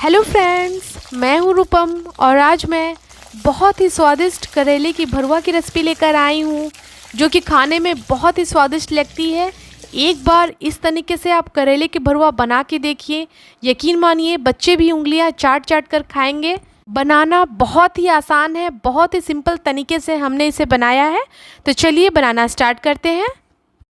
Hello friends, मैं हूँ रूपम और आज मैं बहुत ही स्वादिष्ट करेले की भरवा की रेसिपी लेकर आई हूँ जो कि खाने में बहुत ही स्वादिष्ट लगती है। एक बार इस तरीके से आप करेले की भरवा बना के देखिए, यकीन मानिए बच्चे भी उंगलियाँ चाट चाट कर खाएंगे। बनाना बहुत ही आसान है, बहुत ही सिंपल तरीके से हमने इसे बनाया है। तो चलिए बनाना स्टार्ट करते हैं।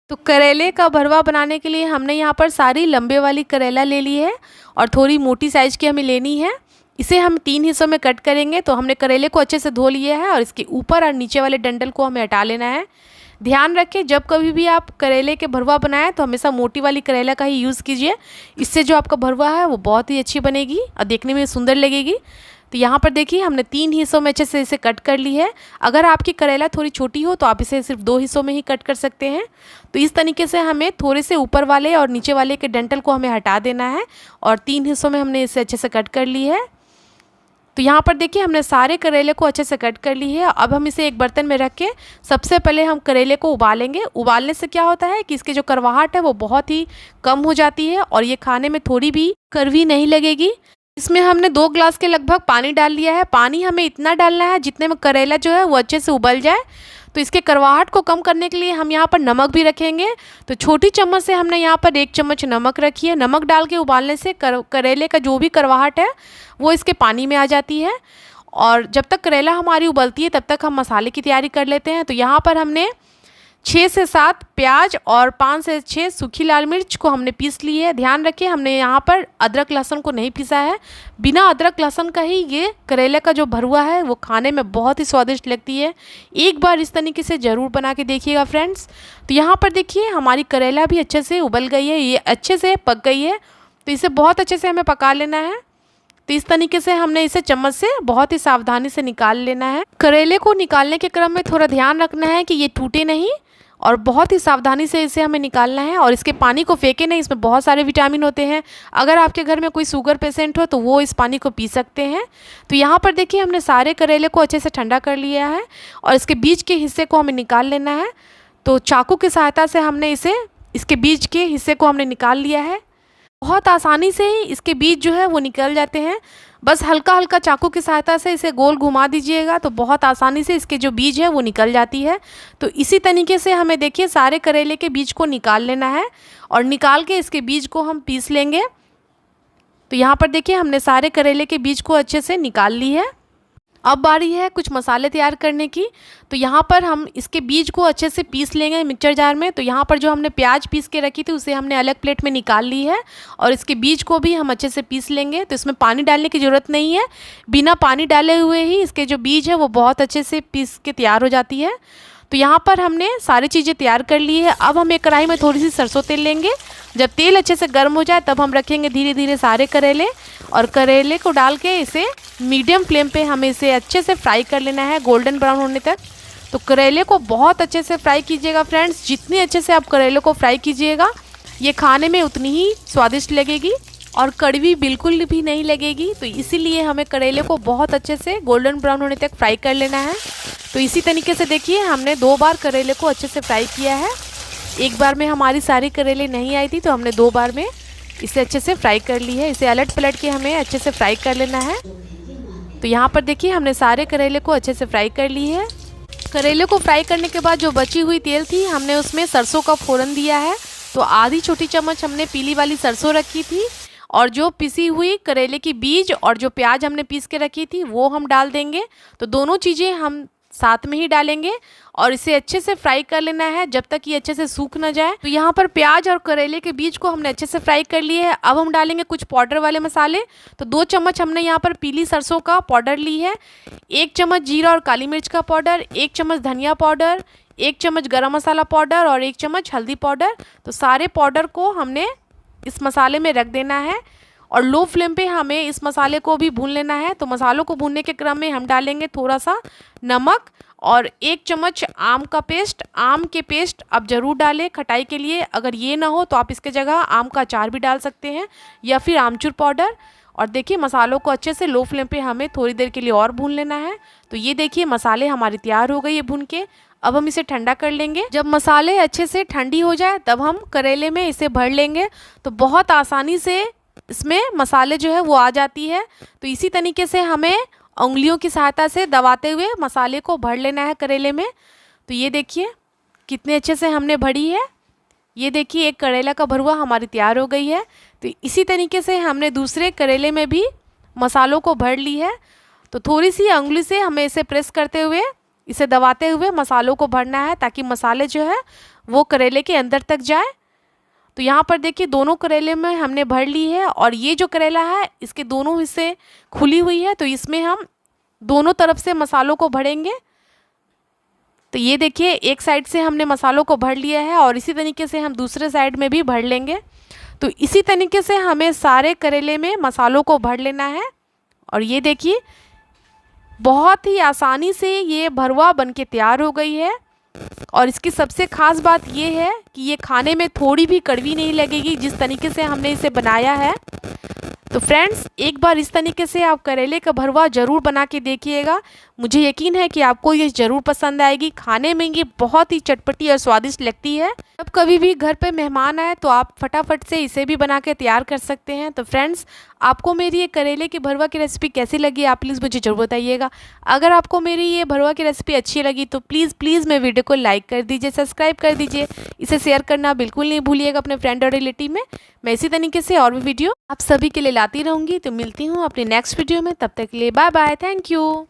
तो करेले का भरवा बनाने के लिए हमने यहाँ पर सारी लंबे वाली करेला ले ली है और थोड़ी मोटी साइज़ की हमें लेनी है। इसे हम 3 हिस्सों में कट करेंगे। तो हमने करेले को अच्छे से धो लिया है और इसके ऊपर और नीचे वाले डंठल को हमें हटा लेना है। ध्यान रखें, जब कभी भी आप करेले के भरवा बनाएं तो हमेशा मोटी वाली करेला का ही यूज़ कीजिए। इससे जो आपका भरवा है वो बहुत ही अच्छी बनेगी और देखने में सुंदर लगेगी। तो यहाँ पर देखिए हमने 3 हिस्सों में अच्छे से इसे कट कर ली है। अगर आपकी करेला थोड़ी छोटी हो तो आप इसे सिर्फ 2 हिस्सों में ही कट कर सकते हैं। तो इस तरीके से हमें थोड़े से ऊपर वाले और नीचे वाले के डंठल को हमें हटा देना है और 3 हिस्सों में हमने इसे अच्छे से कट कर ली है। तो यहाँ पर देखिए हमने सारे करेले को अच्छे से कट कर ली है। अब हम इसे एक बर्तन में रख के सबसे पहले हम करेले को उबालेंगे। उबालने से क्या होता है कि इसकी जो करवाहट है वो बहुत ही कम हो जाती है और ये खाने में थोड़ी भी कड़वी नहीं लगेगी। इसमें हमने 2 ग्लास के लगभग पानी डाल लिया है। पानी हमें इतना डालना है जितने में करेला जो है वो अच्छे से उबल जाए। तो इसके करवाहट को कम करने के लिए हम यहाँ पर नमक भी रखेंगे। तो छोटी चम्मच से हमने यहाँ पर 1 चम्मच नमक रखी है। नमक डाल के उबालने से करेले का जो भी करवाहट है वो इसके पानी में आ जाती है। और जब तक करेला हमारी उबलती है तब तक हम मसाले की तैयारी कर लेते हैं। तो यहाँ पर हमने 6 से 7 प्याज और 5 से 6 सूखी लाल मिर्च को हमने पीस ली है। ध्यान रखिए हमने यहाँ पर अदरक लहसुन को नहीं पीसा है। बिना अदरक लहसुन का ही ये करेले का जो भरवा है वो खाने में बहुत ही स्वादिष्ट लगती है। एक बार इस तरीके से ज़रूर बना के देखिएगा फ्रेंड्स। तो यहाँ पर देखिए हमारी करेला भी अच्छे से उबल गई है, ये अच्छे से पक गई है। तो इसे बहुत अच्छे से हमें पका लेना है। तो इस तरीके से हमने इसे चम्मच से बहुत ही सावधानी से निकाल लेना है। करेले को निकालने के क्रम में थोड़ा ध्यान रखना है कि ये टूटे नहीं और बहुत ही सावधानी से इसे हमें निकालना है। और इसके पानी को फेंके नहीं, इसमें बहुत सारे विटामिन होते हैं। अगर आपके घर में कोई शुगर पेशेंट हो तो वो इस पानी को पी सकते हैं। तो यहाँ पर देखिए हमने सारे करेले को अच्छे से ठंडा कर लिया है और इसके बीज के हिस्से को हमें निकाल लेना है। तो चाकू की सहायता से हमने इसके बीज के हिस्से को हमने निकाल लिया है। बहुत आसानी से ही इसके बीज जो है वो निकल जाते हैं। बस हल्का हल्का चाकू की सहायता से इसे गोल घुमा दीजिएगा तो बहुत आसानी से इसके जो बीज है वो निकल जाती है। तो इसी तरीके से हमें देखिए सारे करेले के बीज को निकाल लेना है और निकाल के इसके बीज को हम पीस लेंगे। तो यहाँ पर देखिए हमने सारे करेले के बीज को अच्छे से निकाल ली है। अब बारी है कुछ मसाले तैयार करने की। तो यहाँ पर हम इसके बीज को अच्छे से पीस लेंगे मिक्सचर जार में। तो यहाँ पर जो हमने प्याज पीस के रखी थी उसे हमने अलग प्लेट में निकाल ली है और इसके बीज को भी हम अच्छे से पीस लेंगे। तो इसमें पानी डालने की ज़रूरत नहीं है, बिना पानी डाले हुए ही इसके जो बीज है वो बहुत अच्छे से पीस के तैयार हो जाती है। तो यहाँ पर हमने सारी चीज़ें तैयार कर ली है। अब हम एक कढ़ाई में थोड़ी सी सरसों तेल लेंगे। जब तेल अच्छे से गर्म हो जाए तब हम रखेंगे धीरे धीरे सारे करेले और करेले को डाल के इसे मीडियम फ्लेम पे हमें इसे अच्छे से फ्राई कर लेना है, गोल्डन ब्राउन होने तक। तो करेले को बहुत अच्छे से फ्राई कीजिएगा फ्रेंड्स। जितनी अच्छे से आप करेले को फ्राई कीजिएगा ये खाने में उतनी ही स्वादिष्ट लगेगी और कड़वी बिल्कुल भी नहीं लगेगी। तो इसीलिए हमें करेले को बहुत अच्छे से गोल्डन ब्राउन होने तक फ्राई कर लेना है। तो इसी तरीके से देखिए हमने 2 बार करेले को अच्छे से फ्राई किया है। एक बार में हमारी सारी करेले नहीं आई थी तो हमने 2 बार में इसे अच्छे से फ्राई कर ली है। इसे अलट पलट के हमें अच्छे से फ्राई कर लेना है। तो यहाँ पर देखिए हमने सारे करेले को अच्छे से फ्राई कर ली है। करेले को फ्राई करने के बाद जो बची हुई तेल थी हमने उसमें सरसों का फोड़न दिया है। तो आधी छोटी चम्मच हमने पीली वाली सरसों रखी थी और जो पिसी हुई करेले की बीज और जो प्याज हमने पीस के रखी थी वो हम डाल देंगे। तो दोनों चीज़ें हम साथ में ही डालेंगे और इसे अच्छे से फ्राई कर लेना है जब तक ये अच्छे से सूख ना जाए। तो यहाँ पर प्याज और करेले के बीज को हमने अच्छे से फ्राई कर लिए है। अब हम डालेंगे कुछ पाउडर वाले मसाले। तो 2 चम्मच हमने यहाँ पर पीली सरसों का पाउडर ली है, 1 चम्मच जीरा और काली मिर्च का पाउडर, 1 चम्मच धनिया पाउडर, 1 चम्मच गरम मसाला पाउडर और 1 चम्मच हल्दी पाउडर। तो सारे पाउडर को हमने इस मसाले में रख देना है और लो फ्लेम पे हमें इस मसाले को भी भून लेना है। तो मसालों को भूनने के क्रम में हम डालेंगे थोड़ा सा नमक और 1 चम्मच आम का पेस्ट। आम के पेस्ट आप ज़रूर डालें खटाई के लिए। अगर ये ना हो तो आप इसके जगह आम का अचार भी डाल सकते हैं या फिर आमचूर पाउडर। और देखिए मसालों को अच्छे से लो फ्लेम पे हमें थोड़ी देर के लिए और भून लेना है। तो ये देखिए मसाले हमारे तैयार हो गए ये भून के। अब हम इसे ठंडा कर लेंगे। जब मसाले अच्छे से ठंडी हो जाए तब हम करेले में इसे भर लेंगे। तो बहुत आसानी से इसमें मसाले जो है वो आ जाती है। तो इसी तरीके से हमें उंगलियों की सहायता से दबाते हुए मसाले को भर लेना है करेले में। तो ये देखिए कितने अच्छे से हमने भरी है। ये देखिए एक करेला का भरवा हमारी तैयार हो गई है। तो इसी तरीके से हमने दूसरे करेले में भी मसालों को भर ली है। तो थोड़ी सी उंगली से हमें इसे प्रेस करते हुए, इसे दबाते हुए मसालों को भरना है, ताकि मसाले जो है वो करेले के अंदर तक जाए। तो यहाँ पर देखिए दोनों करेले में हमने भर ली है, और ये जो करेला है इसके दोनों हिस्से खुली हुई है, तो इसमें हम दोनों तरफ से मसालों को भरेंगे। तो ये देखिए एक साइड से हमने मसालों को भर लिया है, और इसी तरीके से हम दूसरे साइड में भी भर लेंगे। तो इसी तरीके से हमें सारे करेले में मसालों को भर लेना है। और ये देखिए बहुत ही आसानी से ये भरवा बनके तैयार हो गई है। और इसकी सबसे ख़ास बात ये है कि ये खाने में थोड़ी भी कड़वी नहीं लगेगी, जिस तरीके से हमने इसे बनाया है। तो फ्रेंड्स, एक बार इस तरीके से आप करेले का भरवा ज़रूर बना के देखिएगा। मुझे यकीन है कि आपको ये ज़रूर पसंद आएगी। खाने में ये बहुत ही चटपटी और स्वादिष्ट लगती है। जब कभी भी घर पे मेहमान आए तो आप फटाफट से इसे भी बना के तैयार कर सकते हैं। तो फ्रेंड्स, आपको मेरी ये करेले के भरवा की रेसिपी कैसी लगी आप प्लीज़ मुझे ज़रूर बताइएगा। अगर आपको मेरी ये भरवा की रेसिपी अच्छी लगी तो प्लीज़ मेरे वीडियो को लाइक कर दीजिए, सब्सक्राइब कर दीजिए, इसे शेयर करना बिल्कुल नहीं भूलिएगा अपने फ्रेंड और रिलेटिव में। मैं इसी तरीके से और भी वीडियो आप सभी के लिए लाती रहूँगी। तो मिलती हूँ अपनी नेक्स्ट वीडियो में, तब तक के लिए बाय बाय, थैंक यू।